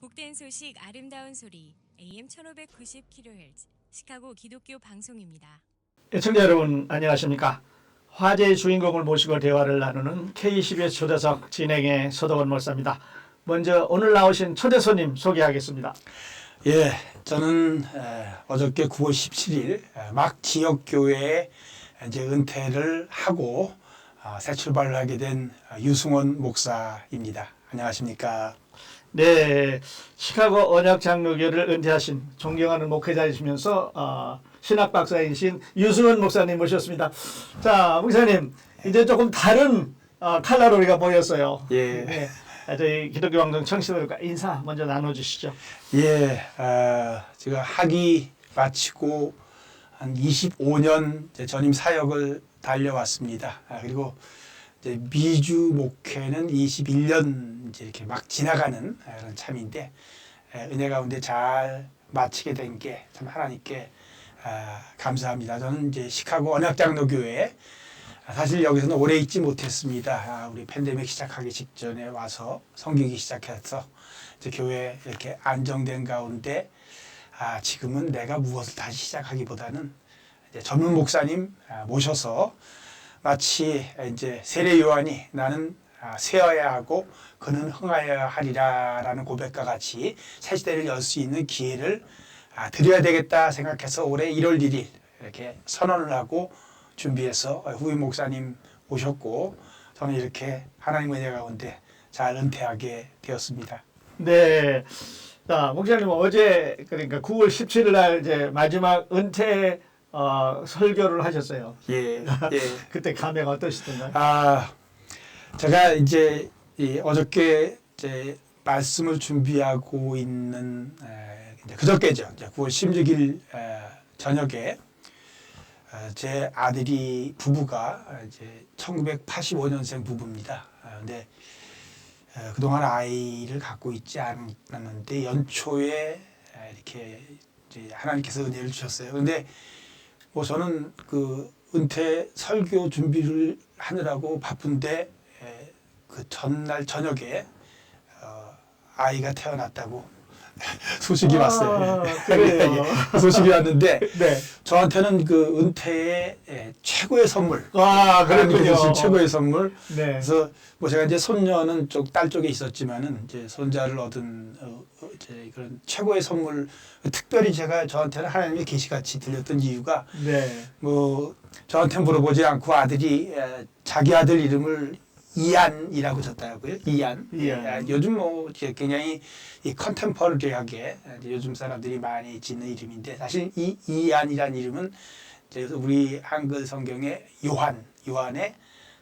복된 소식 아름다운 소리 AM 1590kHz 시카고 기독교 방송입니다. 애청자 여러분 안녕하십니까? 화제의 주인공을 모시고 대화를 나누는 KCBS 초대석 진행의 서덕원 목사입니다. 먼저 오늘 나오신 초대 손님 소개하겠습니다. 예, 저는 어저께 9월 17일 막 지역교회에 이제 은퇴를 하고 새 출발을 하게 된 유승원 목사입니다. 안녕하십니까? 네, 시카고 언약장로교를 은퇴하신 존경하는 목회자이시면서 신학 박사이신 유승원 목사님 모셨습니다. 자, 목사님 이제 조금 다른 칼라로 우리가 모였어요. 예. 네, 저희 기독교 방송 청취자들과 인사 먼저 나눠주시죠. 예, 제가 학위 마치고 한 25년 전임 사역을 달려왔습니다. 그리고 이제 미주 목회는 21년 이제 이렇게 막 지나가는 그런 참인데 은혜 가운데 잘 마치게 된 게 참 하나님께 감사합니다. 저는 이제 시카고 언약장로교회 사실 여기서는 오래 있지 못했습니다. 우리 팬데믹 시작하기 직전에 와서 섬기기 시작해서 이제 교회 이렇게 안정된 가운데 지금은 내가 무엇을 다시 시작하기보다는 이제 전문 목사님 모셔서 마치 이제 세례 요한이 나는 쇠어야 하고 그는 흥하여야 하리라라는 고백과 같이 새 시대를 열 수 있는 기회를 드려야 되겠다 생각해서 올해 1월 1일 이렇게 선언을 하고 준비해서 후임 목사님 오셨고 저는 이렇게 하나님의 은혜 가운데 잘 은퇴하게 되었습니다. 네. 자, 목사님 어제 그러니까 9월 17일 날 이제 마지막 은퇴 설교를 하셨어요. 예. 예. 그때 감회가 어떠시던가요? 제가 이제 어저께 이제 말씀을 준비하고 있는 이제 그저께죠. 이제 9월 16일 저녁에 제 아들이 부부가 이제 1985년생 부부입니다. 근데 그동안 아이를 갖고 있지 않았는데 연초에 이렇게 이제 하나님께서 은혜를 주셨어요. 근데 뭐 저는 그 은퇴 설교 준비를 하느라고 바쁜데 그 전날 저녁에 아이가 태어났다고 소식이 왔어요. 그래요. 그 소식이 왔는데 네. 저한테는 그 은퇴의 최고의 선물. 그렇군요. 주신 최고의 선물. 네. 그래서 뭐 제가 이제 손녀는 딸 쪽에 있었지만은 이제 손자를 얻은 이제 그런 최고의 선물. 특별히 제가 저한테는 하나님의 계시같이 들렸던 이유가 네. 뭐 저한테 물어보지 않고 아들이 자기 아들 이름을 이안이라고 졌다고요. 이안. 요즘 뭐 굉장히 이 컨템퍼러리하게 요즘 사람들이 많이 짓는 이름인데 사실 이 이안이라는 이름은 우리 한글 성경의 요한의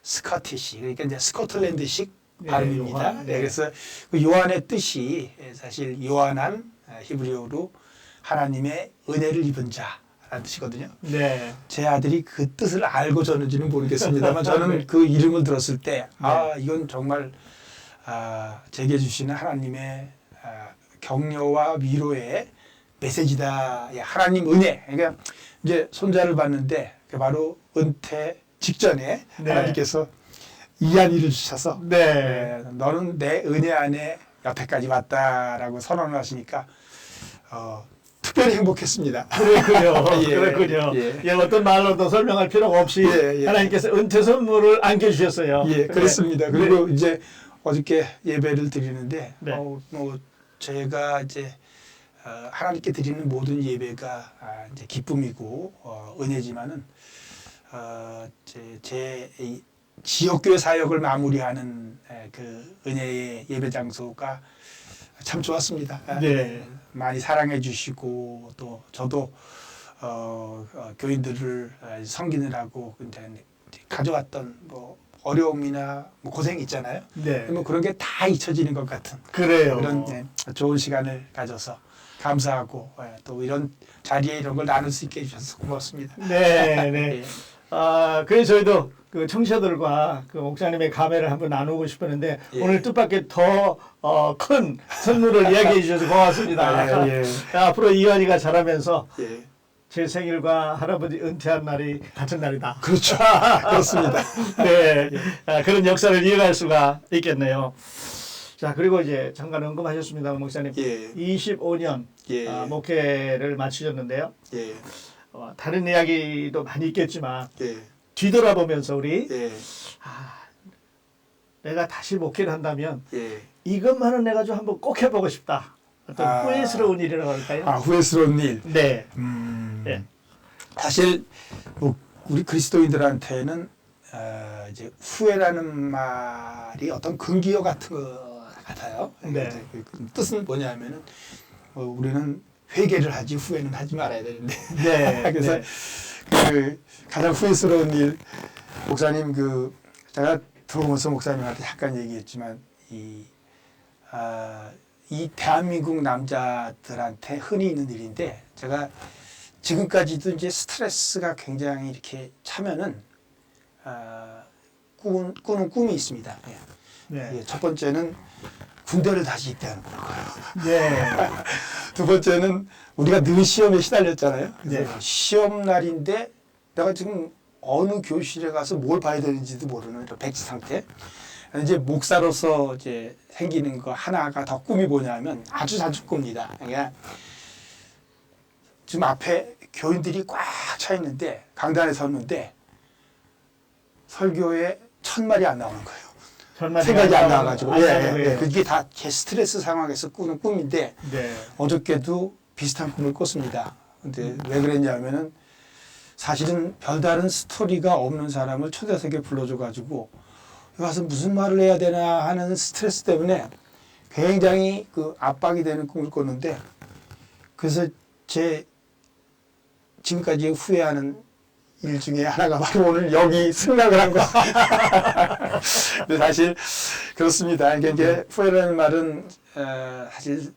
스코티시 그러니까 이제 스코틀랜드식 발음입니다. 요한. 네. 그래서 그 요한의 뜻이 사실 요한한 히브리어로 하나님의 은혜를 입은 자. 라는 뜻이거든요. 네. 제 아들이 그 뜻을 알고 졌는지는 모르겠습니다만 저는 네. 그 이름을 들었을 때 이건 정말 제게 주시는 하나님의 격려와 위로의 메시지다. 하나님 은혜. 그러니까 이제 손자를 봤는데 바로 은퇴 직전에 네. 하나님께서 이한이를 주셔서 네. 너는 내 은혜 안에 여태까지 왔다라고 선언을 하시니까 특별히 행복했습니다. 그렇군요. 예, 그렇군요. 예. 어떤 말로도 설명할 필요가 없이 예. 하나님께서 은퇴 선물을 안겨주셨어요. 예, 그렇습니다. 네. 그리고 이제 어저께 예배를 드리는데 네. 뭐 제가 이제 하나님께 드리는 모든 예배가 이제 기쁨이고 은혜지만은 제 지역교회 사역을 마무리하는 그 은혜의 예배 장소가 참 좋았습니다. 네. 많이 사랑해 주시고 또 저도 교인들을 섬기느라고 가져왔던 뭐 어려움이나 뭐 고생이 있잖아요. 네. 뭐 그런 게 다 잊혀지는 것 같은 그래요. 그런 좋은 시간을 가져서 감사하고 또 이런 자리에 이런 걸 나눌 수 있게 해주셔서 고맙습니다. 네, 네. 예. 그래서 저희도 그 청취자들과 그 목사님의 감회를 한번 나누고 싶었는데 예. 오늘 뜻밖의 더 큰 선물을 이야기해 주셔서 고맙습니다. 예. 앞으로 이완이가 자라면서 예. 제 생일과 할아버지 은퇴한 날이 같은 날이다. 그렇죠. 그렇습니다. 네, 그런 역사를 이어갈 수가 있겠네요. 자, 그리고 이제 잠깐 언급하셨습니다, 목사님. 예. 25년 예. 목회를 마치셨는데요. 예. 다른 이야기도 많이 있겠지만 예. 뒤돌아보면서 우리 예. 내가 다시 목회를 한다면 예. 이것만은 내가 좀 한번 꼭 해보고 싶다. 어떤 후회스러운 일이라고 할까요? 후회스러운 일. 네. 네. 사실 뭐 우리 그리스도인들한테는 이제 후회라는 말이 어떤 금기어 같은 것 같아요. 네. 그 뜻은 뭐냐면은 우리는 회개를 하지 후회는 하지 말아야 되는데. 네. 그래서 네. 그 가장 후회스러운 일, 목사님 제가 들어오면서 목사님한테 잠깐 얘기했지만 이 대한민국 남자들한테 흔히 있는 일인데, 제가 지금까지도 이제 스트레스가 굉장히 이렇게 차면은 꾸는 꿈이 있습니다. 예. 네. 첫 번째는 군대를 다시 입대하는 거예요. 네. 두 번째는 우리가 늘 시험에 시달렸잖아요. 그래서 네. 시험 날인데 내가 지금 어느 교실에 가서 뭘 봐야 되는지도 모르는 백지 상태. 이제 목사로서 이제 생기는 거 하나가 더 꿈이 뭐냐면 아주 자주 꿉니다. 그러니까 지금 앞에 교인들이 꽉 차 있는데 강단에 섰는데 설교에 첫 말이 안 나오는 거예요. 생각이 안 나와가지고. 그게 다 제 스트레스 상황에서 꾸는 꿈인데, 네. 어저께도 비슷한 꿈을 꿨습니다. 근데 왜 그랬냐면은 사실은 별다른 스토리가 없는 사람을 초대석에 불러줘가지고 여기 와서 무슨 말을 해야 되나 하는 스트레스 때문에 굉장히 그 압박이 되는 꿈을 꿨는데, 그래서 제 지금까지 후회하는 일 중에 하나가 바로 오늘 여기 승낙을 한 거. 근데 사실 그렇습니다. 이게 후회라는 말은 사실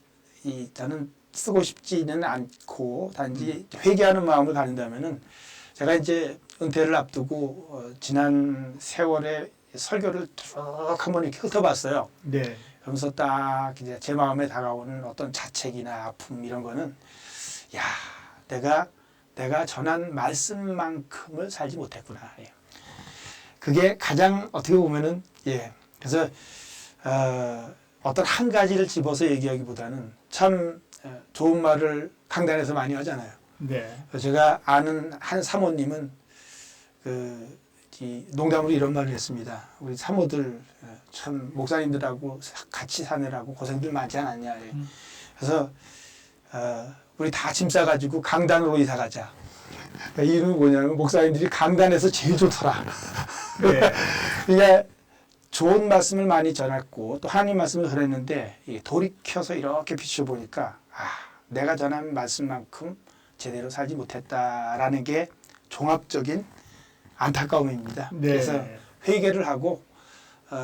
저는 쓰고 싶지는 않고 단지 회개하는 마음을 가진다면은, 제가 이제 은퇴를 앞두고 지난 세월에 설교를 쭉 한번 이렇게 훑어봤어요. 네. 그러면서 딱 이제 제 마음에 다가오는 어떤 자책이나 아픔 이런 거는, 야, 내가 전한 말씀만큼을 살지 못했구나. 예. 그게 가장 어떻게 보면은, 그래서 어떤 한 가지를 집어서 얘기하기보다는 참 좋은 말을 강단에서 많이 하잖아요. 네. 제가 아는 한 사모님은 농담으로 이런 말을 했습니다. 우리 사모들 참 목사님들하고 같이 사느라고 고생들 많지 않았냐. 그래서 우리 다 짐 싸가지고 강단으로 이사 가자. 이유는 뭐냐면 목사님들이 강단에서 제일 좋더라. 네. 그러니까 좋은 말씀을 많이 전했고 또 하나님 말씀을 전했는데, 돌이켜서 이렇게 비춰보니까 내가 전한 말씀만큼 제대로 살지 못했다라는 게 종합적인 안타까움입니다. 네. 그래서 회개를 하고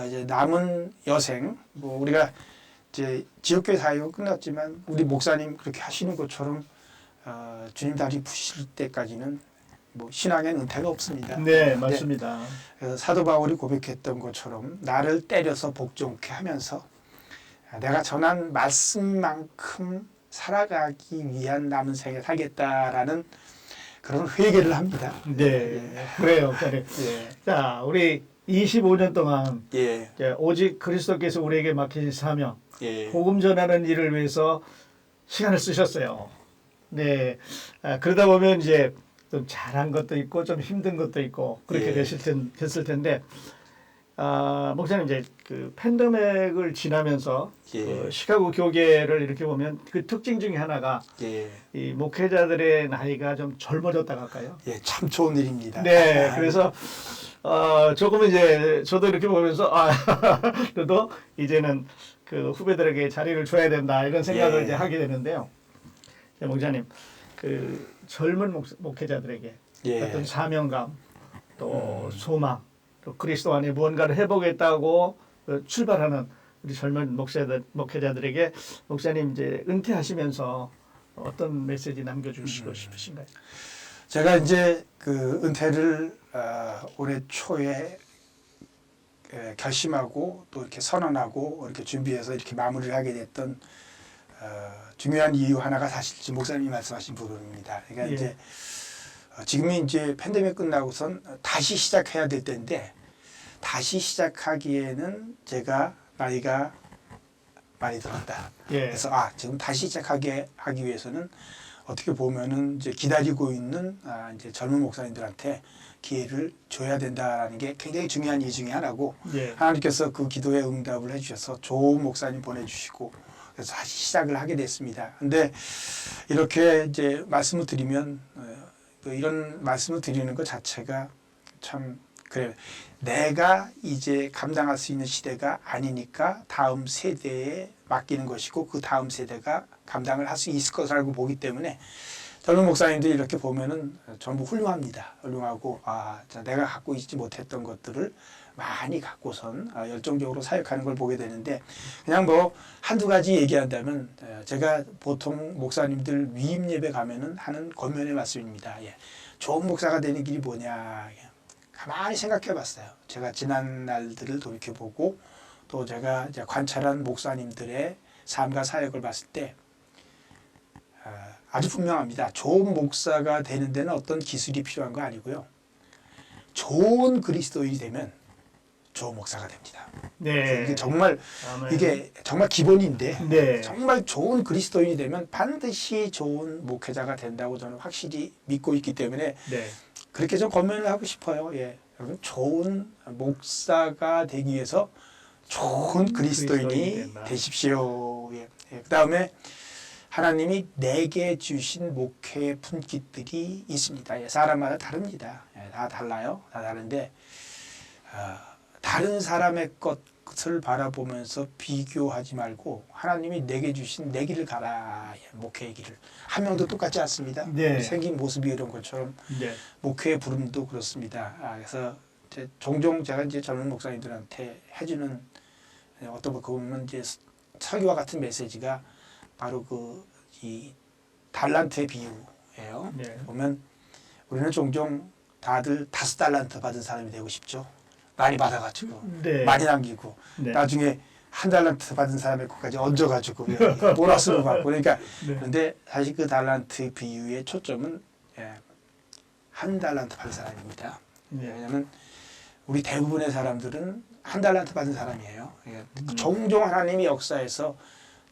이제 남은 여생, 뭐 우리가 이제 지역교회 사역은 끝났지만 우리 목사님 그렇게 하시는 것처럼 주님 다리 부실 때까지는 뭐 신앙엔 은퇴가 없습니다. 네, 맞습니다. 그래서 사도 바울이 고백했던 것처럼 나를 때려서 복종케 하면서 내가 전한 말씀만큼 살아가기 위한 남은 생에 살겠다라는 그런 회개를 합니다. 네, 그래요. 그래. 자, 우리 25년 동안 이제 오직 그리스도께서 우리에게 맡기신 사명, 복음 전하는 일을 위해서 시간을 쓰셨어요. 네, 그러다 보면 이제 좀 잘한 것도 있고 좀 힘든 것도 있고 그렇게 됐을 텐데, 목사님 이제 그 팬데믹을 지나면서 그 시카고 교계를 이렇게 보면 그 특징 중에 하나가 이 목회자들의 나이가 좀 젊어졌다고 할까요? 참 좋은 일입니다. 네, 그래서 조금 이제 저도 이렇게 보면서 그래도 이제는 그 후배들에게 자리를 줘야 된다 이런 생각을 이제 하게 되는데요. 목사님, 그 젊은 목회자들에게 어떤 사명감, 또 소망, 또 그리스도 안에 무언가를 해보겠다고 출발하는 우리 젊은 목회자들에게 목사님 이제 은퇴하시면서 어떤 메시지 남겨주시고 싶으신가요? 제가 이제 그 은퇴를 올해 초에 결심하고 또 이렇게 선언하고 이렇게 준비해서 이렇게 마무리를 하게 됐던 중요한 이유 하나가 사실 지금 목사님이 말씀하신 부분입니다. 그러니까 이제 지금이 이제 팬데믹 끝나고선 다시 시작해야 될 때인데, 다시 시작하기에는 제가 나이가 많이 들었다. 예. 그래서 지금 다시 시작하게 하기 위해서는 어떻게 보면은 이제 기다리고 있는 이제 젊은 목사님들한테 기회를 줘야 된다라는 게 굉장히 중요한 이유 중에 하나고 예. 하나님께서 그 기도에 응답을 해주셔서 좋은 목사님 보내주시고 그래서 다시 시작을 하게 됐습니다. 근데 이렇게 이제 말씀을 드리면 이런 말씀을 드리는 것 자체가 참 그래 내가 이제 감당할 수 있는 시대가 아니니까 다음 세대에 맡기는 것이고 그 다음 세대가 감당을 할 수 있을 것이라고 보기 때문에 젊은 목사님들이 이렇게 보면은 전부 훌륭합니다. 훌륭하고 내가 갖고 있지 못했던 것들을 많이 갖고선 열정적으로 사역하는 걸 보게 되는데 그냥 뭐 한두 가지 얘기한다면 제가 보통 목사님들 위임 예배 가면은 하는 권면의 말씀입니다. 예. 좋은 목사가 되는 길이 뭐냐. 가만히 생각해 봤어요. 제가 지난 날들을 돌이켜보고 또 제가 이제 관찰한 목사님들의 삶과 사역을 봤을 때 아주 분명합니다. 좋은 목사가 되는 데는 어떤 기술이 필요한 거 아니고요. 좋은 그리스도인이 되면 좋은 목사가 됩니다. 네. 이게 정말 기본인데 네. 정말 좋은 그리스도인이 되면 반드시 좋은 목회자가 된다고 저는 확실히 믿고 있기 때문에 네. 그렇게 좀 권면을 하고 싶어요. 예. 여러분 좋은 목사가 되기 위해서 좋은 그리스도인이 되십시오. 예. 예. 그다음에 하나님이 내게 주신 목회의 분깃들이 있습니다. 예. 사람마다 다릅니다. 예. 다 달라요. 다 다른데 다른 사람의 것을 바라보면서 비교하지 말고 하나님이 내게 주신 내 길을 가라. 예. 목회의 길을. 한 명도 똑같지 않습니다. 네. 생긴 모습이 이런 것처럼 네. 목회의 부름도 그렇습니다. 그래서 이제 종종 제가 이제 젊은 목사님들한테 해주는 어떤 거 보면 이제 설교와 같은 메시지가 바로 이 달란트의 비유예요. 네. 보면 우리는 종종 다들 5달란트 받은 사람이 되고 싶죠. 많이 받아가지고 네. 많이 남기고 네. 나중에 1달란트 받은 사람의 것까지 얹어가지고 보너스로 받고 그러니까 네. 그런데 사실 그 달란트 비유의 초점은 1달란트 받은 사람입니다. 네. 왜냐하면 우리 대부분의 사람들은 1달란트 받은 사람이에요. 종종 하나님이 역사에서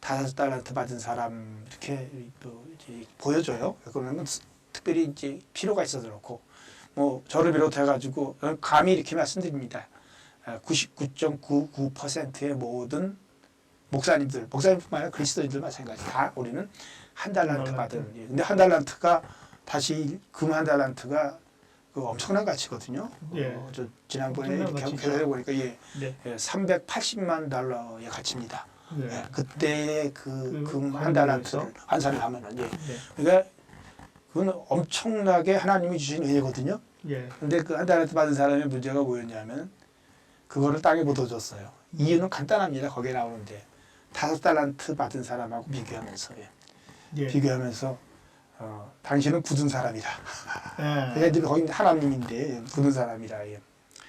5달란트 받은 사람 이렇게 이제 보여줘요. 그러면 특별히 이제 필요가 있어서 그렇고 뭐 저를 비롯해 가지고 감히 이렇게 말씀드립니다. 99.99%의 모든 목사님뿐만 아니라 그리스도인들 마찬가지 다 우리는 1달란트 받은. 근데 1달란트가 다시 금 1달란트가 그 엄청난 가치거든요. 예. 저 지난번에 이렇게 계산해 보니까 네. 380만 달러의 가치입니다. 네. 예, 그때 금 그 1달란트를 환산을 하면은 네. 그러니까 그건 엄청나게 하나님이 주신 은혜거든요. 예. 근데 그 1달란트 받은 사람의 문제가 뭐였냐면 그거를 땅에 묻어줬어요. 이유는 간단합니다. 거기에 나오는데 5달란트 받은 사람하고 비교하면서 예. 비교하면서 당신은 굳은 사람이라. 예. 이제 거기 하나님인데 굳은 사람이라.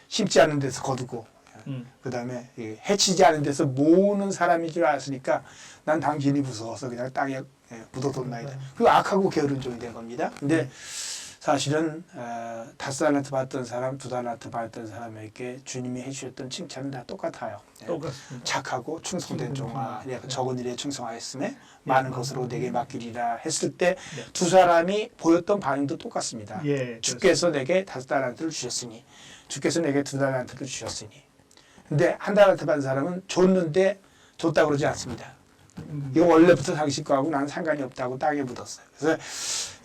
심지 않은 데서 거두고 그다음에 해치지 않은 데서 모으는 사람인 줄 알았으니까 난 당신이 무서워서 그냥 땅에 묻어뒀나이다. 그리고 악하고 게으른 종이 된 겁니다. 근데 사실은 5달란트 받던 사람, 2달란트 받던 사람에게 주님이 해주셨던 칭찬은 다 똑같아요. 똑같습니다. 착하고 충성된 종아, 네. 적은 일에 충성하였음에 많은 것으로 내게 맡기리라 했을 때 네. 두 사람이 보였던 반응도 똑같습니다. 예. 주께서 내게 5달란트를 주셨으니, 주께서 내게 2달란트를 주셨으니. 근데 1달란트 받은 사람은 줬는데 줬다 그러지 않습니다. 이거 원래부터 당신 거하고 나는 상관이 없다고 땅에 묻었어요. 그래서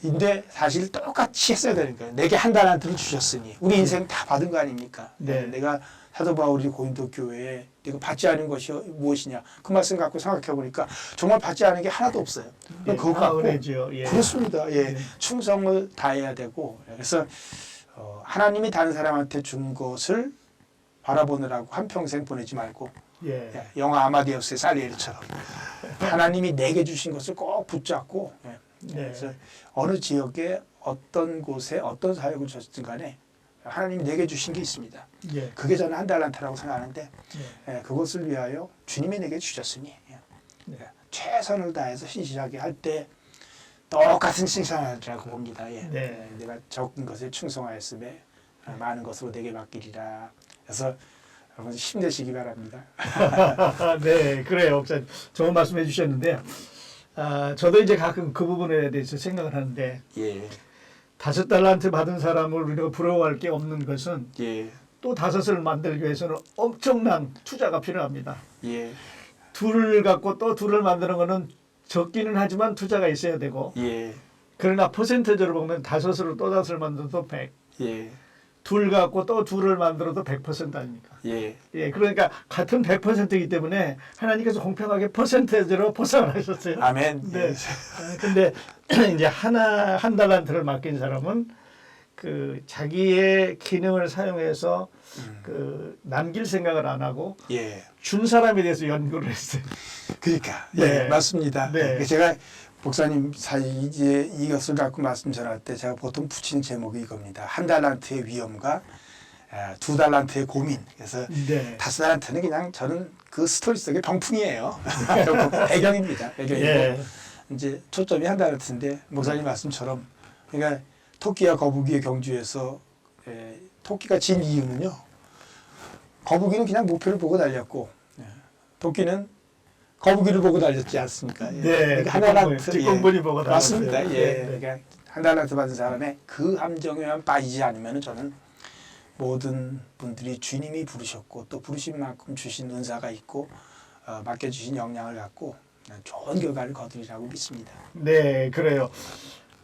근데 사실 똑같이 했어야 되는 거예요. 내게 1달란트를 주셨으니 우리 인생 다 받은 거 아닙니까? 네. 내가 사도 바울이 고린도 교회에 내가 받지 않은 것이 무엇이냐 그 말씀 갖고 생각해 보니까 정말 받지 않은 게 하나도 없어요. 예. 그거 갖고 은혜죠. 예. 그렇습니다. 예. 네. 충성을 다해야 되고 그래서 하나님이 다른 사람한테 준 것을 바라보느라고 한평생 보내지 말고 예. 영화 아마데우스의 살리에리처럼 하나님이 내게 주신 것을 꼭 붙잡고 그래서 어느 지역에 어떤 곳에 어떤 사역을 줬든 간에 하나님이 내게 주신 게 있습니다. 예. 그게 저는 1달란트라고 생각하는데 예. 그것을 위하여 주님이 내게 주셨으니 네. 최선을 다해서 신실하게 할 때 똑같은 칭찬이라고 봅니다. 네. 내가 적은 것에 충성하였음에 많은 것으로 내게 맡기리라. 그래서 여러분 힘내시기 바랍니다. 네, 그래요. 목사님. 좋은 말씀 해주셨는데요. 저도 이제 가끔 그 부분에 대해서 생각을 하는데, 예. 5달란트 받은 사람을 우리가 부러워할 게 없는 것은 예. 또 5을 만들기 위해서는 엄청난 투자가 필요합니다. 예. 2을 갖고 또 2을 만드는 거는 적기는 하지만 투자가 있어야 되고, 예. 그러나 퍼센트적으로 보면 5으로 또 5을 만들어도 100, 예. 2 갖고 또 2를 만들어도 100% 아닙니까? 예. 예, 그러니까 같은 100%이기 때문에 하나님께서 공평하게 퍼센테이지로 보상을 하셨어요. 아멘. 네. 근데 이제 한 달란트를 맡긴 사람은 그 자기의 기능을 사용해서 그 남길 생각을 안 하고 예. 준 사람에 대해서 연구를 했어요. 그러니까 네. 예, 맞습니다. 네. 제가 목사님 사이 이제 이것을 갖고 말씀 전할 때 제가 보통 붙이는 제목이 이겁니다. 1달란트의 위험과 2달란트의 고민. 그래서 네. 5달란트는 그냥 저는 그 스토리 속의 병풍이에요. 배경입니다. 배경이고 예. 이제 초점이 1달란트인데 목사님 말씀처럼 그러니까 토끼와 거북이의 경주에서 토끼가 진 이유는요. 거북이는 그냥 목표를 보고 달렸고 토끼는 거북이를 보고 달렸지 않습니까? 네. 그러니까 1달란트 뒷공분이 보고 맞습니다. 달렸어요. 예. 네. 그러니까 1달란트 받은 사람의 그 함정에만 빠지지 않으면 저는 모든 분들이 주님이 부르셨고 또 부르신 만큼 주신 은사가 있고 맡겨주신 역량을 갖고 좋은 결과를 거두리라고 믿습니다. 네, 그래요.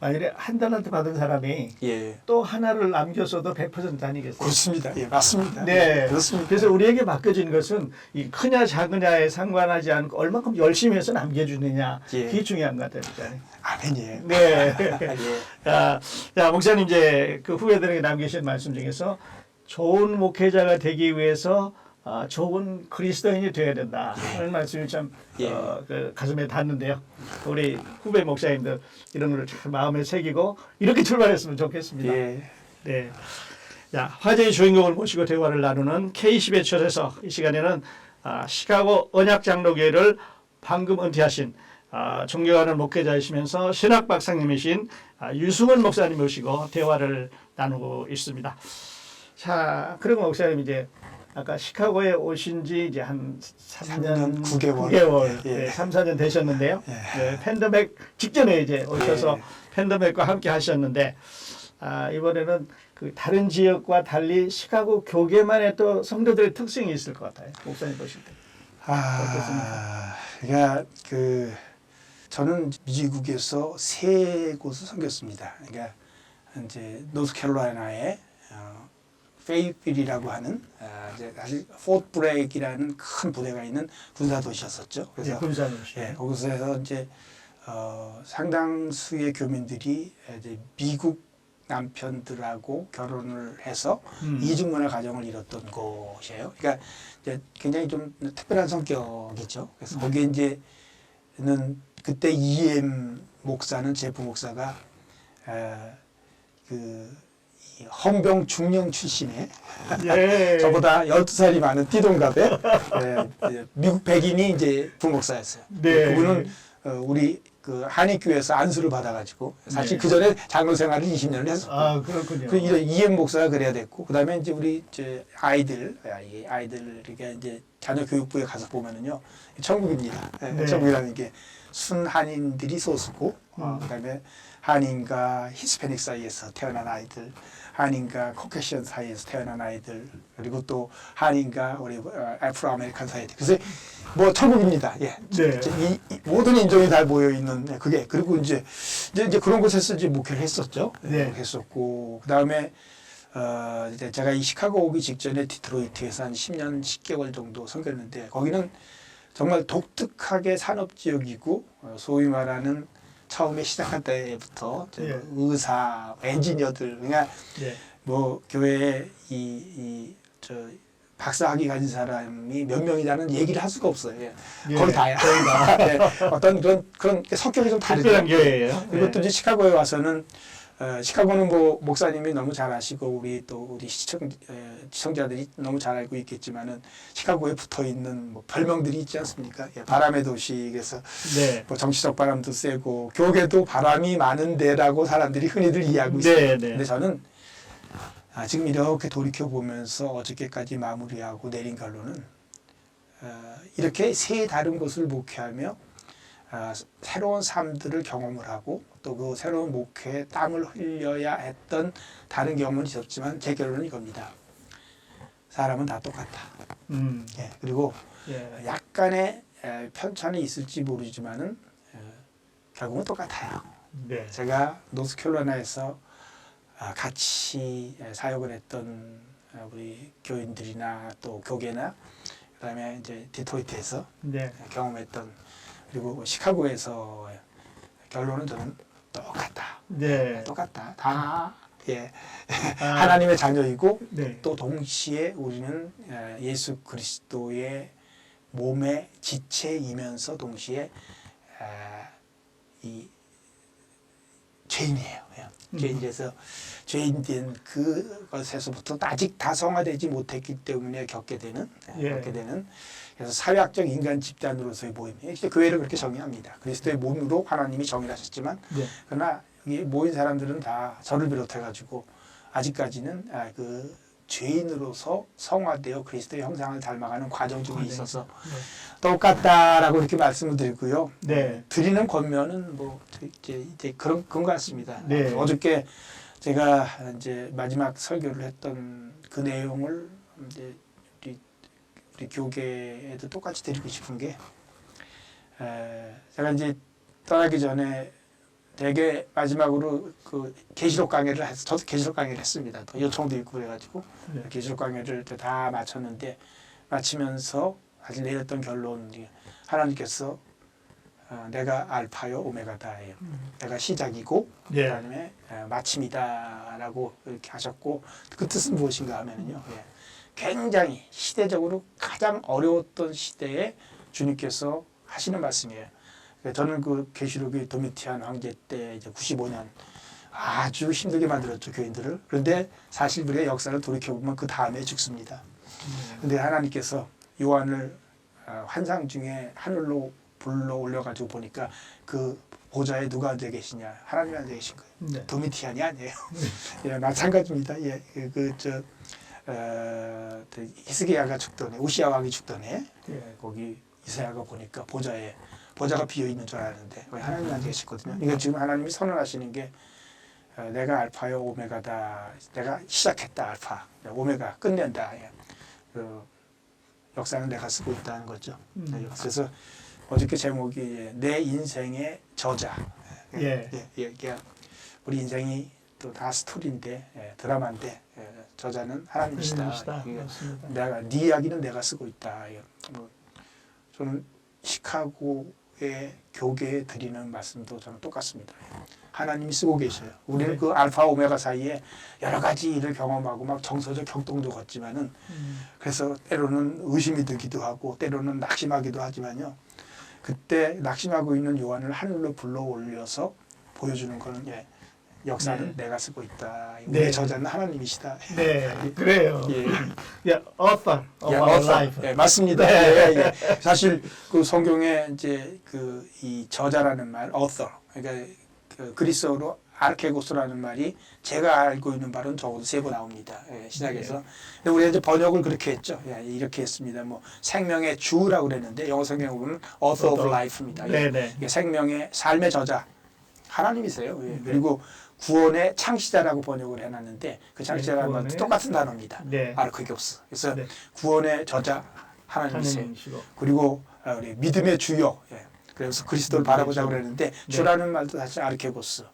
만일에 1달란트 받은 사람이 예. 또 하나를 남겼어도 100% 아니겠어요? 그렇습니다. 예, 맞습니다. 네, 그렇습니다. 그래서 우리에게 맡겨진 것은 이 크냐 작으냐에 상관하지 않고 얼만큼 열심히 해서 남겨주느냐 예. 그게 중요한 것 같아요. 아멘이에요. 네. 예. 자, 목사님 이제 그 후배들에게 남기신 말씀 중에서 좋은 목회자가 되기 위해서 좋은 그리스도인이 되어야 된다 하는 말씀이 참 예. 그 가슴에 닿는데요. 우리 후배 목사님들 이런 걸 마음에 새기고 이렇게 출발했으면 좋겠습니다. 예. 네. 자, 화제의 주인공을 모시고 대화를 나누는 K10의 철에서 이 시간에는 시카고 언약장로교회를 방금 은퇴하신 존경하는 목회자이시면서 신학 박사님이신 유승원 목사님 모시고 대화를 나누고 있습니다. 자, 그리고 목사님 이제 아까 시카고에 오신 지 이제 한 3년 9개월 예. 네, 3, 4년 되셨는데요. 예. 네, 팬데믹 직전에 이제 오셔서 예. 팬데믹과 함께 하셨는데 이번에는 그 다른 지역과 달리 시카고 교계만의 또 성도들의 특징이 있을 것 같아요. 목사님 보실 때. 그러니까 저는 미국에서 3곳을 섬겼습니다. 그러니까 이제 노스캐롤라이나의 페이필이라고 하는 이제 사실 포트 브렉이라는 큰 부대가 있는 군사 도시였었죠. 그래서 군사 도시. 거기서 이제 상당수의 교민들이 이제 미국 남편들하고 결혼을 해서 이중문화 가정을 이뤘던 곳이에요. 그러니까 이제 굉장히 좀 특별한 성격이죠. 그래서 거기에 이제는 그때 EM 목사는 제 부목사가 이 헌병 중령 출신의 예. 저보다 12살이 많은 띠동갑의 미국 백인이 이제 부목사였어요. 네. 그분은 우리 그 한인교회에서 안수를 받아가지고 사실 네. 그 전에 장로 생활을 20년을 했었고, 그렇군요. 그 이엠 목사가 그래야 됐고, 그 다음에 이제 우리 아이들에게 이제 자녀 교육부에 가서 보면은요, 천국입니다. 네. 천국이라는 게 순한인들이 소수고, 그 다음에 한인과 히스패닉 사이에서 태어난 아이들, 한인과 코케시언 사이에서 태어난 아이들, 그리고 또 한인과 우리 애프로 아메리칸 사이들. 그래서 뭐 천국입니다. 예. 네. 이 모든 인종이 다 모여 있는 그게. 그리고 이제 그런 곳에서 이제 목회를 했었죠. 네. 했었고, 그 다음에 이제 제가 이 시카고 오기 직전에 디트로이트에서 한 10년 10개월 정도 섬겼는데, 거기는 정말 독특하게 산업 지역이고, 소위 말하는 처음에 시작할 때부터 예. 의사, 엔지니어들, 그러니까 예. 뭐 교회에 저 박사학위 가진 사람이 몇 명이라는 얘기를 할 수가 없어요. 예. 예. 거의 다야. 네. 어떤 그런 성격이 좀 다르죠. 특별한 교회예요. 그리고 또 이제 시카고에 와서는 시카고는 뭐 목사님이 너무 잘 아시고 우리 시청자들이 너무 잘 알고 있겠지만은 시카고에 붙어 있는 뭐 별명들이 있지 않습니까? 예, 바람의 도시. 그래서 네. 뭐 정치적 바람도 세고 교계도 바람이 많은 데라고 사람들이 흔히들 이해하고 있어요. 네, 네. 근데 저는 지금 이렇게 돌이켜 보면서 어저께까지 마무리하고 내린 결론은 이렇게 세 다른 곳을 목회하며 새로운 삶들을 경험을 하고 또 그 새로운 목회에 땀을 흘려야 했던 다른 경험은 있었지만 제 결론은 이겁니다. 사람은 다 똑같다. 예, 그리고 예. 약간의 편차는 있을지 모르지만은 결국은 똑같아요. 네. 제가 노스캐롤라이나에서 같이 사역을 했던 우리 교인들이나 또 교계나 그다음에 이제 디트로이트에서 네. 경험했던 그리고 시카고에서 결론은 저는 똑같다. 네. 똑같다. 다 예. 아, 하나님의 자녀이고 네. 또 동시에 우리는 예수 그리스도의 몸의 지체이면서 동시에 이 죄인이에요. 죄인에서 죄인된 그것에서부터 아직 다 성화되지 못했기 때문에 겪게 되는 그래서 사회학적 인간 집단으로서의 모임이에요. 교회를 그렇게 정의합니다. 그리스도의 몸으로 하나님이 정의를 하셨지만 네. 그러나 이 모인 사람들은 다 저를 비롯해 가지고 아직까지는 그 죄인으로서 성화되어 그리스도의 형상을 닮아가는 과정 중에 있어서 똑같다라고 이렇게 말씀을 드리고요. 네. 드리는 권면은 뭐 이제 그런 것 같습니다. 네. 어저께 제가 이제 마지막 설교를 했던 그 내용을 이제 우리 교계에도 똑같이 드리고 싶은 게 제가 이제 떠나기 전에 되게 마지막으로 그 계시록 강의를 해서 저도 계시록 강의를 했습니다. 또 요청도 있고 그래가지고 네. 계시록 강의를 다 마쳤는데 마치면서 사실 내렸던 결론 하나님께서 내가 알파요 오메가다예요. 내가 시작이고 예. 그다음에 마침이다라고 이렇게 하셨고 그 뜻은 무엇인가 하면은요. 굉장히 시대적으로 가장 어려웠던 시대에 주님께서 하시는 말씀이에요. 저는 그 계시록의 도미티안 황제 때 이제 95년 아주 힘들게 만들었죠 교인들을. 그런데 사실 우리가 역사를 돌이켜 보면 그 다음에 죽습니다. 그런데 하나님께서 요한을 환상 중에 하늘로 불러 올려가지고 보니까 그 보좌에 누가 앉아 계시냐? 하나님이 앉아 계신 거예요. 네. 도미티안이 아니에요. 예, 마찬가지입니다. 예, 히스기야가 죽던 해, 우시야 왕이 죽던 해, 거기 이사야가 보니까 보좌가 비어 있는 줄 알았는데 왜 하나님이 앉아 계시거든요. 그러니까 지금 하나님이 선언하시는 게 내가 알파요 오메가다. 내가 시작했다 알파, 오메가 끝낸다. 그 역사는 내가 쓰고 있다는 거죠. 그래서 어저께 제목이 내 인생의 저자. 우리 인생이 또 다 스토리인데 드라마인데 저자는 하나님이시다. 내가 네 이야기는 내가 쓰고 있다. 저는 시카고의 교계에 드리는 말씀도 저는 똑같습니다. 하나님이 쓰고 계셔요. 우리는 그 알파 오메가 사이에 여러 가지 일을 경험하고 막 정서적 격동도 걷지만은 그래서 때로는 의심이 들기도 하고 때로는 낙심하기도 하지만요. 그때 낙심하고 있는 요한을 하늘로 불러 올려서 보여주는 거는 역사는 내가 쓰고 있다. 우리의 저자는 하나님이시다. 네, 그래요. author of our author. life. 맞습니다. 사실 그 성경에 이제 그 이 저자라는 말, author, 그러니까 그 그리스어로 아르케고스라는 말이 제가 알고 있는 말은 적어도 3번 나옵니다. 신약에서. 근데 우리가 이제 번역을 그렇게 했죠. 이렇게 했습니다. 뭐 생명의 주라고 그랬는데 영어 성경에 보면 author of life입니다. 생명의 삶의 저자 하나님이세요. 그리고 구원의 창시자라고 번역을 해놨는데 그 창시자라는 말도 똑같은 단어입니다. 아르케고스. 그래서 구원의 저자 하나님이세요. 그리고 우리 믿음의 주요. 그래서 그리스도를 바라보자고 그랬는데 주라는 말도 사실 아르케고스.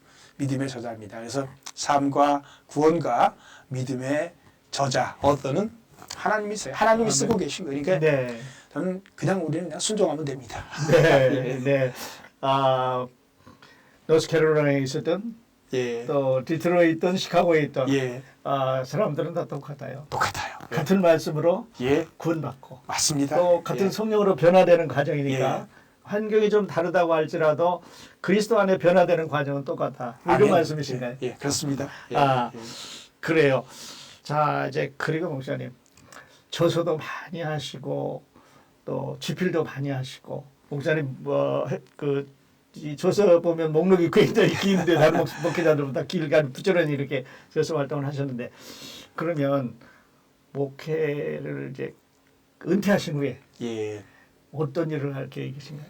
믿음의 저자입니다. 그래서 삶과 구원과 믿음의 저자, 어떠는 하나님이세요. 하나님이 쓰고 계신 거니까 저는 우리는 그냥 순종하면 됩니다. 노스캐롤라이나에 있었던 또 디트로이트에 있던 시카고에 있던 사람들은 다 똑같아요. 같은 말씀으로 구원받고 맞습니다. 또 같은 성령으로 변화되는 과정이니까 환경이 좀 다르다고 할지라도 그리스도 안에 변화되는 과정은 똑같다. 이런 말씀이신가요? 그렇습니다. 그래요. 자, 이제 그리고 목사님 저서도 많이 하시고 또 집필도 많이 하시고 목사님 이 줘서 보면 목록이 굉장히 긴데 다른 목회자들보다 길게 부지런히 이렇게 줘서 활동을 하셨는데 그러면 목회를 이제 은퇴하신 후에 예. 어떤 일을 할 계획이신가요?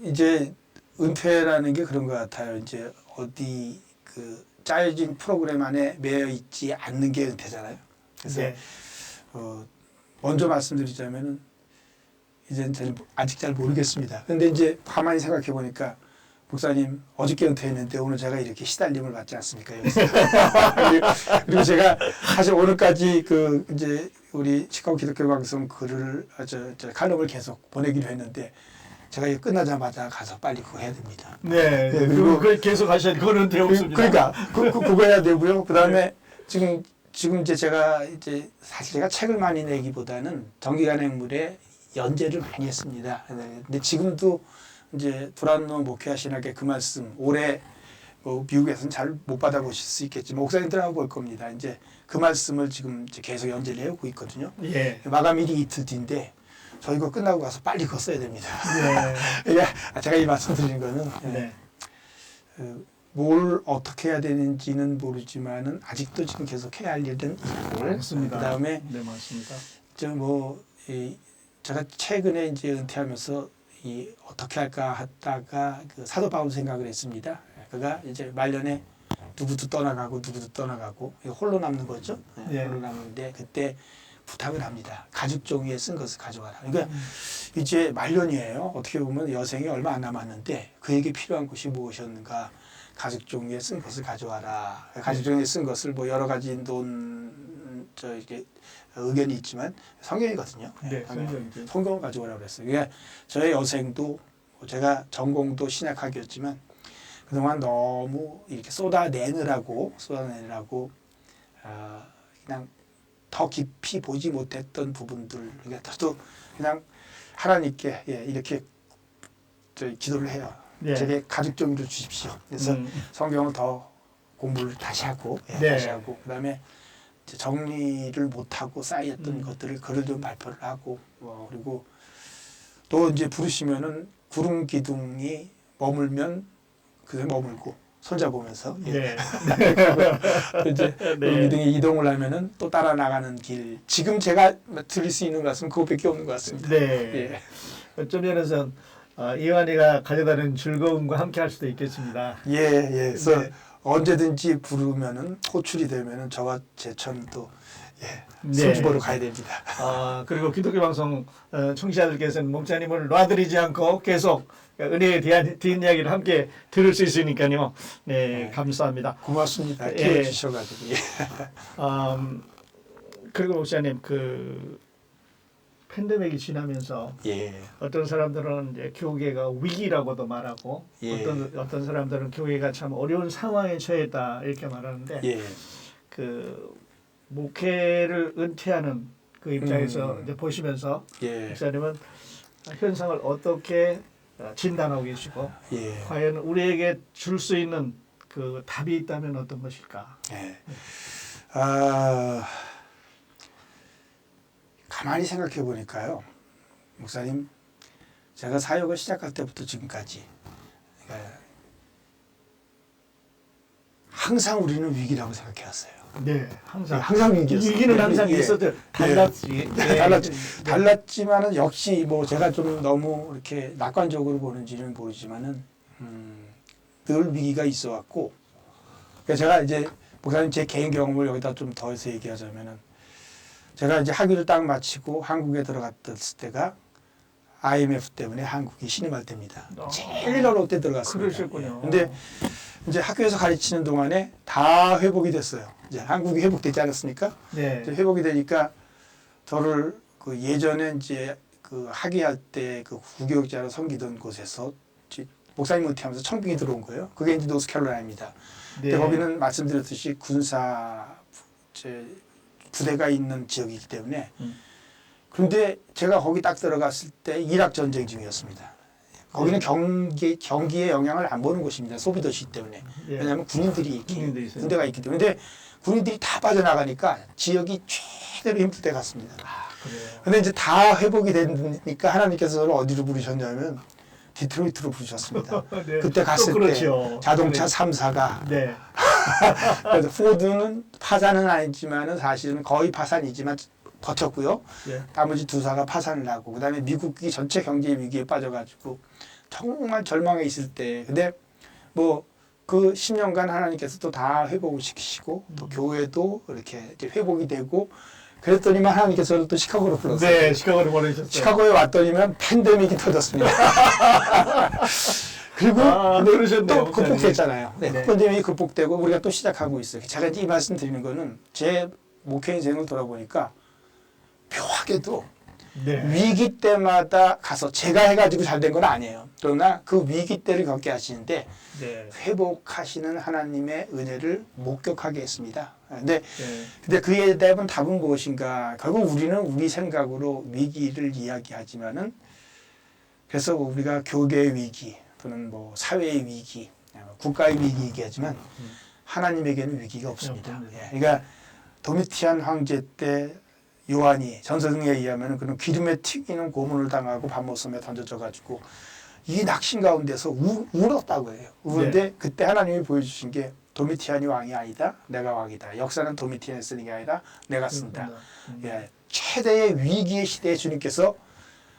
이제 은퇴라는 게 그런 것 같아요. 이제 어디 그 짜여진 프로그램 안에 매여 있지 않는 게 은퇴잖아요. 그래서 네. 먼저 말씀드리자면은 이제는 아직 잘 모르겠습니다. 근데 이제 가만히 생각해 보니까 목사님 어저께 은퇴했는데 오늘 제가 이렇게 시달림을 받지 않습니까? 여기서. 그리고 제가 사실 오늘까지 그 이제 우리 시카고 기독교 방송 글을 저 칼럼을 계속 보내기로 했는데 제가 이거 끝나자마자 가서 빨리 그거 해야 됩니다. 네. 네, 그리고 그걸 계속 하셔야 돼. 그거는 은퇴 없습니다. 그러니까 그거 해야 되고요. 그다음에 지금 이제 제가 이제 사실 제가 책을 많이 내기보다는 정기간행물에 연재를 많이 했습니다. 근데 지금도 이제 두란노 목회하시나게 그 말씀 올해 뭐 미국에서는 잘 못 받아보실 수 있겠지만 목사님들하고 볼 겁니다. 이제 그 말씀을 지금 이제 계속 연재를 해오고 있거든요. 예. 마감일이 이틀 뒤인데 저 이거 끝나고 가서 빨리 그거 써야 됩니다. 네. 제가 이 말씀 드린 거는 네. 뭘 어떻게 해야 되는지는 모르지만은 아직도 지금 계속 해야 할 일은 있고 맞습니다. 그다음에 네, 맞습니다. 제가 최근에 이제 은퇴하면서 이 어떻게 할까 하다가 그 사도 바울 생각을 했습니다. 그가 이제 말년에 누구도 떠나가고 홀로 남는 거죠. 예. 홀로 남는데 그때 부탁을 합니다. 가죽 종이에 쓴 것을 가져와라. 그러니까 이제 말년이에요. 어떻게 보면 여생이 얼마 안 남았는데 그에게 필요한 것이 무엇이었는가? 가죽 종이에 쓴 것을 가져와라. 가죽 종이에 쓴 것을 뭐 여러 가지 이게 의견이 있지만 성경이거든요. 네, 성경이죠. 성경을 가져오라고 그랬어요. 그러니까 저의 여생도 제가 전공도 신약학이었지만 그동안 너무 이렇게 쏟아내느라고 그냥 더 깊이 보지 못했던 부분들 그러니까 저도 그냥 하나님께 이렇게 기도를 해요. 네. 제게 가죽 종이를 주십시오. 그래서 성경을 더 공부를 다시 하고 그다음에 이제 정리를 못하고 쌓였던 것들을 글을 좀 발표를 하고 그리고 또 이제 부르시면은 구름 기둥이 머물면 그새 머물고 손잡으면서 네. 이제 구름 기둥이 이동을 하면은 또 따라 나가는 길. 지금 제가 드릴 수 있는 말씀 그것밖에 없는 것 같습니다. 네. 어떤 면에서 이완이가 가져다는 즐거움과 함께 할 수도 있겠습니다. 그래서 네. 언제든지 부르면은 호출이 되면은 저와 제천도 네. 손주보러 가야 됩니다. 그리고 기독교 방송 청취자들께서는 목사님을 놔드리지 않고 계속 은혜에 대한 뒷이야기를 함께 들을 수 있으니까요. 네, 감사합니다. 고맙습니다. 키워주셔가지고. 그리고 목사님 그 팬데믹이 지나면서 어떤 사람들은 이제 교회가 위기라고도 말하고 어떤 사람들은 교회가 참 어려운 상황에 처했다 이렇게 말하는데 그 목회를 은퇴하는 그 입장에서 이제 보시면서 목사님은 현상을 어떻게 진단하고 계시고 과연 우리에게 줄 수 있는 그 답이 있다면 어떤 것일까? 가만히 생각해 보니까요, 목사님, 제가 사역을 시작할 때부터 지금까지 항상 우리는 위기라고 생각해왔어요. 네, 항상 위기였어요. 위기는 항상 있었죠. 달랐지만은 역시 뭐 제가 좀 너무 이렇게 낙관적으로 보는지는 모르지만은 늘 위기가 있어왔고, 그러니까 제가 이제 목사님 제 개인 경험을 여기다 좀 더해서 얘기하자면은 제가 이제 학위를 딱 마치고 한국에 들어갔을 때가 IMF 때문에 한국이 신음할 때입니다. 제일 어려울 때 들어갔습니다. 그러셨군요. 근데 이제 학교에서 가르치는 동안에 다 회복이 됐어요. 이제 한국이 회복되지 않았습니까? 네. 이제 회복이 되니까 저를 그 예전에 이제 그 학위할 때 그 구교육자로 섬기던 곳에서 목사님 은퇴하면서 청빙이 들어온 거예요. 그게 이제 노스캐롤라이나입니다. 근데 거기는 말씀드렸듯이 군사 부대가 있는 지역이기 때문에 그런데 제가 거기 딱 들어갔을 때 이락 전쟁 중이었습니다. 거기는 경기에 영향을 안 보는 곳입니다. 소비도시 때문에. 왜냐하면 군인들이 군대가 있기 때문에. 근데 군인들이 다 빠져나가니까 지역이 최대로 힘들 때 같습니다. 그래요. 근데 이제 다 회복이 되니까 하나님께서 저를 어디로 부르셨냐면 디트로이트로 부르셨습니다. 네. 그때 갔을 그렇죠. 때 자동차 네. 3사가 네. 그래서 포드는 파산은 아니지만은 사실은 거의 파산이지만 버텼고요. 예. 나머지 두 사가 파산을 하고 그다음에 미국이 전체 경제 위기에 빠져가지고 정말 절망에 있을 때 근데 뭐 그 10년간 하나님께서 또 다 회복을 시키시고 또 교회도 이렇게 이제 회복이 되고 그랬더니만 하나님께서 또 시카고로 불렀어요. 네, 시카고로 보내셨어요. 시카고에 왔더니만 팬데믹이 터졌습니다. 그리고 근데 그러셨네요, 또 목사님. 극복됐잖아요. 네, 네. 팬데믹이 극복되고 우리가 또 시작하고 있어요. 제가 이제 이 말씀 드리는 거는 제 목회 인생을 돌아보니까 묘하게도 네. 위기 때마다 가서 제가 해가지고 잘 된 건 아니에요. 그러나 그 위기 때를 겪게 하시는데 네. 회복하시는 하나님의 은혜를 목격하게 했습니다. 근데 네. 그에 대한 답은 무엇인가? 결국 우리는 우리 생각으로 위기를 이야기하지만은 그래서 우리가 교계의 위기 또는 뭐 사회의 위기, 국가의 위기 얘기하지만 하나님에게는 위기가 없습니다. 예. 그러니까 도미티안 황제 때 요한이 전서등에 의하면 그런 기름에 튀기는 고문을 당하고 밤모섬에 던져져 가지고 이 낙심 가운데서 울었다고 해요. 우는데 네. 그때 하나님이 보여주신 게 도미티안이 왕이 아니다. 내가 왕이다. 역사는 도미티안이 쓰는 게 아니라 내가 쓴다. 예, 최대의 위기의 시대에 주님께서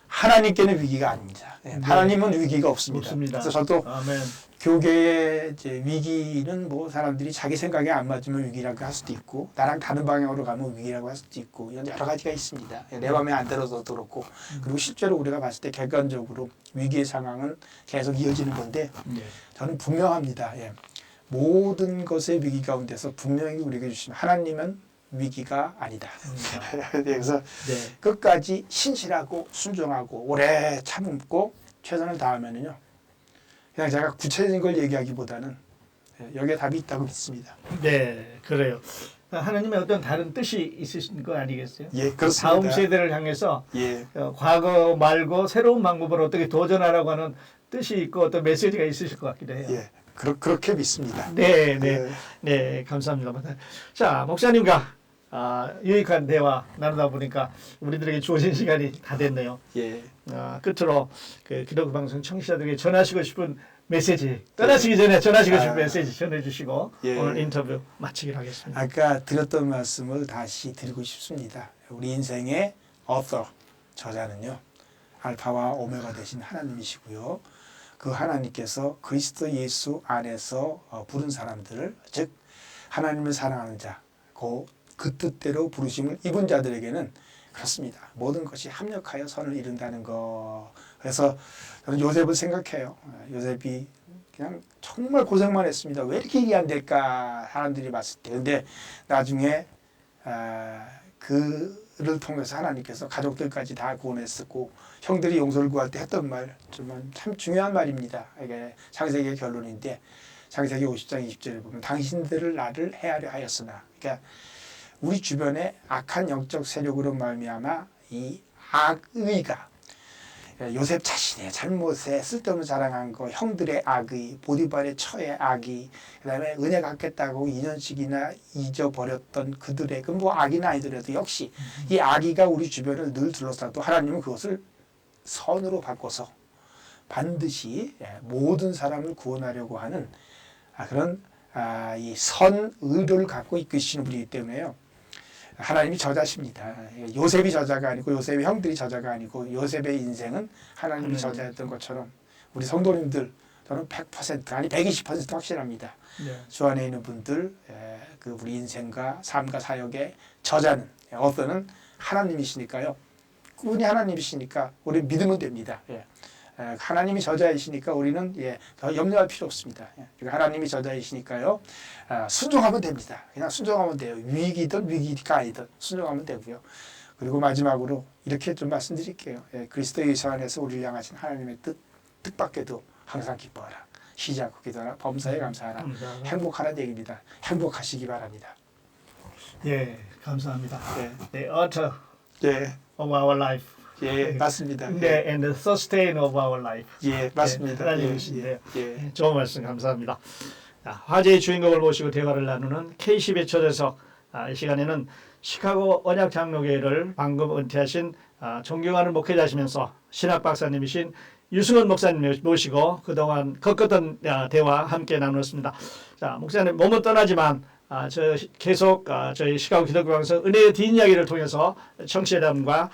하나님께는 위기가 아닙니다. 예, 네. 하나님은 위기가 없습니다. 없습니다. 그래서 저도 아멘. 교계의 이제 위기는 뭐 사람들이 자기 생각에 안 맞으면 위기라고 할 수도 있고 나랑 다른 방향으로 가면 위기라고 할 수도 있고 이런 여러 가지가 있습니다. 내 마음에 안 들어도 그렇고 그리고 실제로 우리가 봤을 때 객관적으로 위기의 상황은 계속 이어지는 건데 네. 저는 분명합니다. 예. 모든 것의 위기 가운데서 분명히 우리에게 주신 하나님은 위기가 아니다. 그래서 네. 끝까지 신실하고 순종하고 오래 참고 최선을 다하면은요. 그냥 제가 구체적인 걸 얘기하기보다는 여기에 답이 있다고 믿습니다. 네, 그래요. 하나님의 어떤 다른 뜻이 있으신 거 아니겠어요? 예, 그렇습니다. 다음 세대를 향해서 예, 과거 말고 새로운 방법으로 어떻게 도전하라고 하는 뜻이 있고 어떤 메시지가 있으실 것 같기도 해요. 예, 그렇게 믿습니다. 네, 네, 예. 네, 감사합니다. 자, 목사님과 유익한 대화 나누다 보니까 우리들에게 주어진 시간이 다 됐네요. 예, 끝으로 그 기독교 방송 청취자들에게 전하시고 싶은 메시지 떠나시기 전에 전하시고 싶은 메시지 전해주시고 예. 오늘 인터뷰 마치기로 하겠습니다. 아까 드렸던 말씀을 다시 드리고 싶습니다. 우리 인생의 author, 저자는요. 알파와 오메가 되신 하나님이시고요. 그 하나님께서 그리스도 예수 안에서 부른 사람들을 즉 하나님을 사랑하는 자, 그 뜻대로 부르심을 입은 자들에게는 그렇습니다. 모든 것이 합력하여 선을 이룬다는 거. 그래서 저는 요셉을 생각해요. 요셉이 그냥 정말 고생만 했습니다. 왜 이렇게 일이 안 될까 사람들이 봤을 때. 근데 나중에 그를 통해서 하나님께서 가족들까지 다 구원했었고 형들이 용서를 구할 때 했던 말 정말 참 중요한 말입니다. 이게 창세기의 결론인데 창세기 50장 20절에 보면 당신들을 나를 해하려 하였으나 그러니까 우리 주변에 악한 영적 세력으로 말미암아 이 악의가 요셉 자신의 잘못에 쓸데없는 자랑한 거, 형들의 악의, 보디발의 처의 악의, 그다음에 은혜 갚겠다고 2년씩이나 잊어버렸던 그들의 그 뭐 악이나 아니더라도 역시 이 악의가 우리 주변을 늘 둘러싸도 하나님은 그것을 선으로 바꿔서 반드시 모든 사람을 구원하려고 하는 그런 이 선의도를 갖고 이끄시는 분이기 때문에요. 하나님이 저자십니다. 요셉이 저자가 아니고 요셉의 형들이 저자가 아니고 요셉의 인생은 하나님이 저자였던 것처럼 우리 성도님들 저는 100% 아니 120% 확실합니다. 네. 주 안에 있는 분들 그 우리 인생과 삶과 사역의 저자는 어떤 하나님이시니까요. 그분이 하나님이시니까 우리 믿으면 됩니다. 하나님이 저자이시니까 우리는 더 염려할 필요 없습니다. 하나님이 저자이시니까요. 순종하면 됩니다. 그냥 순종하면 돼요. 위기든 위기가 아니든 순종하면 되고요. 그리고 마지막으로 이렇게 좀 말씀드릴게요. 그리스도 예수 안에서 우리를 향하신 하나님의 뜻밖에도 항상 기뻐하라. 쉬지 않고 기도하라. 범사에 감사하라. 행복하라는 얘기입니다. 행복하시기 바랍니다. 예, 감사합니다. 네. The author 예, of our life. 예, 맞습니다. 네, and the sustain of our life. 예, 맞습니다. 하나님이신데요. 예. 좋은 말씀 감사합니다. 자, 화제의 주인공을 모시고 대화를 나누는 K10의 초대석. 이 시간에는 시카고 언약장로교회를 방금 은퇴하신 존경하는 목회자시면서 신학 박사님이신 유승원 목사님 모시고 그동안 컸던 대화 함께 나눴습니다. 자, 목사님 몸은 떠나지만 저 계속 저희 시카고 기독교 방송 은혜의 뒷이야기를 통해서 청취자분과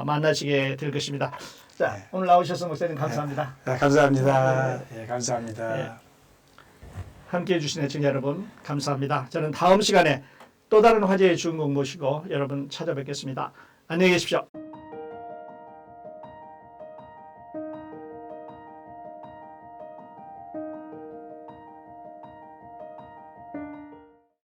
만나시게 될 것입니다. 자, 네. 오늘 나오셔서 목사님 감사합니다. 네, 감사합니다. 네, 감사합니다. 네. 함께해 주신 애청자 여러분 감사합니다. 저는 다음 시간에 또 다른 화제의 주인공 모시고 여러분 찾아뵙겠습니다. 안녕히 계십시오.